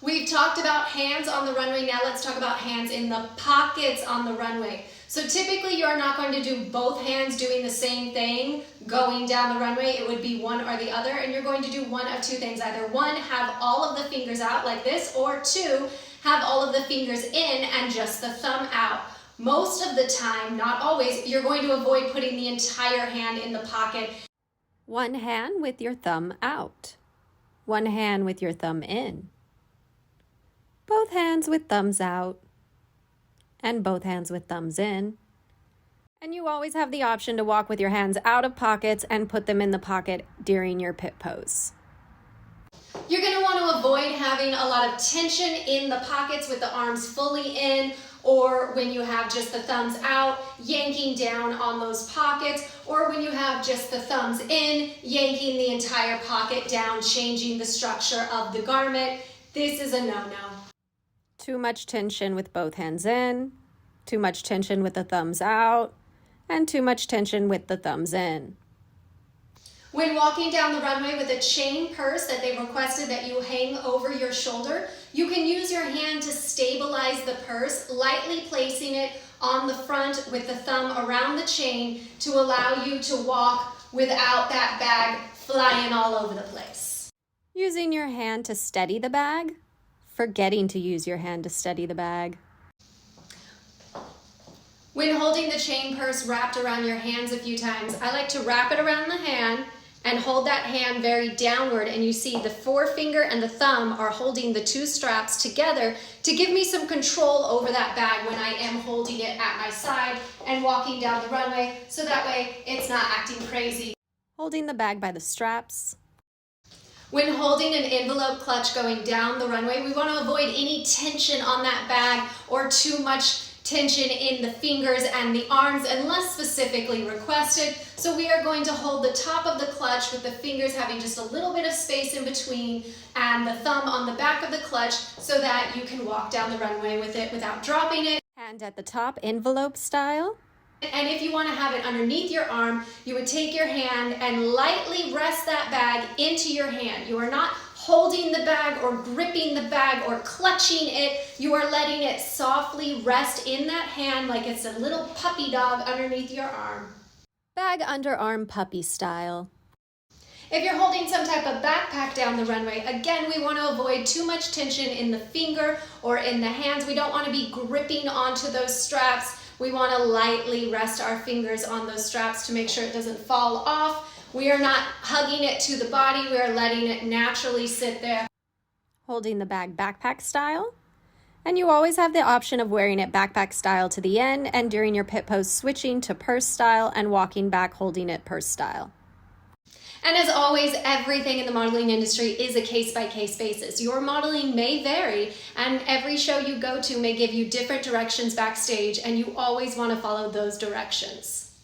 We've talked about hands on the runway. Now let's talk about hands in the pockets on the runway. So typically you're not going to do both hands doing the same thing going down the runway. It would be one or the other, and you're going to do one of two things. Either one, have all of the fingers out like this, or two, have all of the fingers in and just the thumb out. Most of the time, not always, you're going to avoid putting the entire hand in the pocket. One hand with your thumb out. One hand with your thumb in. Both hands with thumbs out. And both hands with thumbs in. And you always have the option to walk with your hands out of pockets and put them in the pocket during your pit pose. You're going to want to avoid having a lot of tension in the pockets with the arms fully in, or when you have just the thumbs out, yanking down on those pockets, or when you have just the thumbs in, yanking the entire pocket down, changing the structure of the garment. This is a no-no. Too much tension with both hands in, too much tension with the thumbs out, and too much tension with the thumbs in. When walking down the runway with a chain purse that they've requested that you hang over your shoulder, you can use your hand to stabilize the purse, lightly placing it on the front with the thumb around the chain to allow you to walk without that bag flying all over the place. Using your hand to steady the bag, forgetting to use your hand to steady the bag. When holding the chain purse wrapped around your hands a few times, I like to wrap it around the hand and hold that hand very downward, and you see the forefinger and the thumb are holding the two straps together to give me some control over that bag when I am holding it at my side and walking down the runway, so that way it's not acting crazy. Holding the bag by the straps. When holding an envelope clutch going down the runway, we want to avoid any tension on that bag or too much tension in the fingers and the arms unless specifically requested. So we are going to hold the top of the clutch with the fingers having just a little bit of space in between and the thumb on the back of the clutch so that you can walk down the runway with it without dropping it. Hand at the top, envelope style. And if you want to have it underneath your arm, you would take your hand and lightly rest that bag into your hand. You are not holding the bag or gripping the bag or clutching it. You are letting it softly rest in that hand like it's a little puppy dog underneath your arm. Bag underarm puppy style. If you're holding some type of backpack down the runway, again, we want to avoid too much tension in the finger or in the hands. We don't want to be gripping onto those straps. We want to lightly rest our fingers on those straps to make sure it doesn't fall off. We are not hugging it to the body. We are letting it naturally sit there. Holding the bag backpack style. And you always have the option of wearing it backpack style to the end, and during your pit pose switching to purse style and walking back holding it purse style. And as always, everything in the modeling industry is a case-by-case basis. Your modeling may vary, and every show you go to may give you different directions backstage, and you always want to follow those directions.